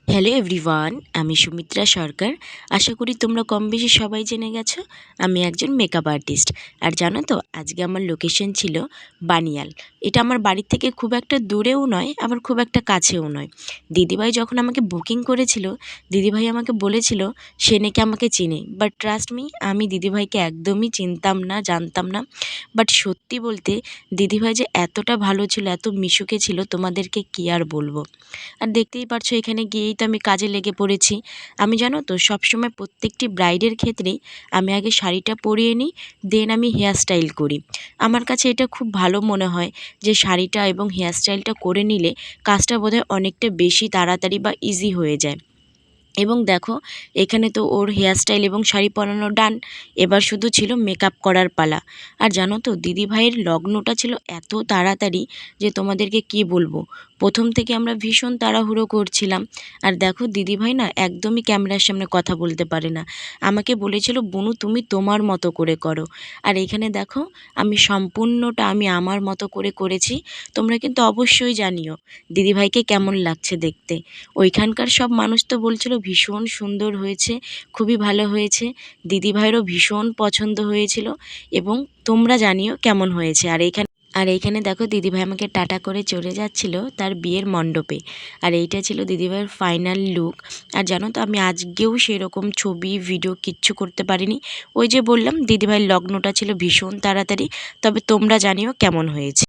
Hello everyone, আমি সুমিত্রা সরকার। আশা করি তোমরা কম বেশি সবাই জেনে গেছো আমি একজন মেকআপ আর্টিস্ট। আর জানো তো আজকে আমার লোকেশন ছিল বানিয়াল। এটা আমার বাড়ির থেকে খুব একটা দূরেও নয়, আবার খুব একটা কাছেও নয়। দিদিভাই যখন আমাকে বুকিং করেছিল, দিদিভাই আমাকে বলেছিল সে নাকি আমাকে চেনে। বাট ট্রাস্ট মি, আমি দিদিভাইকে একদমই চিনতাম না, জানতাম না। বাট সত্যি বলতে দিদিভাই যে এতটা ভালো ছিল, এত মিশুকে ছিল, তোমাদেরকে কী আর বলবো। আর দেখতেই পারছো এখানে গিয়েই তো আমি কাজে লেগে পড়েছি। আমি জানো তো সবসময় প্রত্যেকটি ব্রাইডের ক্ষেত্রেই আমি আগে শাড়িটা পরিয়ে নিই, দেন আমি হেয়ার স্টাইল করি। আমার কাছে এটা খুব ভালো মনে হয় যে শাড়িটা এবং হেয়ার স্টাইলটা করে নিলে কাজটা বোধহয় অনেকটা বেশি তাড়াতাড়ি বা ইজি হয়ে যায়। এবং দেখো এখানে তো ওর হেয়ার স্টাইল এবং শাড়ি পরানো ডান, এবার শুধু ছিল মেকআপ করার পালা। আর জানো তো দিদিভাইয়ের লগ্নটা ছিল এত তাড়াতাড়ি যে তোমাদেরকে কি বলবো। প্রথম থেকে আমরা ভীষণ তাড়াহুড়ো করছিলাম। আর দেখো দিদিভাই না একদমই ক্যামেরার সামনে কথা বলতে পারে না। আমাকে বলেছিল বুনু তুমি তোমার মতো করে করো। আর এখানে দেখো আমি সম্পূর্ণটা আমি আমার মতো করে করেছি। তোমরা কিন্তু অবশ্যই জানিও দিদিভাইকে কেমন লাগছে দেখতে। ওইখানকার সব মানুষ তো বলছিল ভীষণ সুন্দর হয়েছে, খুবই ভালো হয়েছে। দিদিভাইয়েরও ভীষণ পছন্দ হয়েছিল এবং তোমরা জানিও কেমন হয়েছে। আর এইখানে দেখো দিদিভাই আমাকে টাটা করে চলে যাচ্ছিল তার বিয়ের মণ্ডপে। আর এইটা ছিল দিদিভাইয়ের ফাইনাল লুক। আর জানো তো আমি আজকেও সেরকম ছবি ভিডিও কিচ্ছু করতে পারিনি। ওই যে বললাম দিদিভাইয়ের লগ্নটা ছিল ভীষণ তাড়াতাড়ি। তবে তোমরা জানিও কেমন হয়েছে।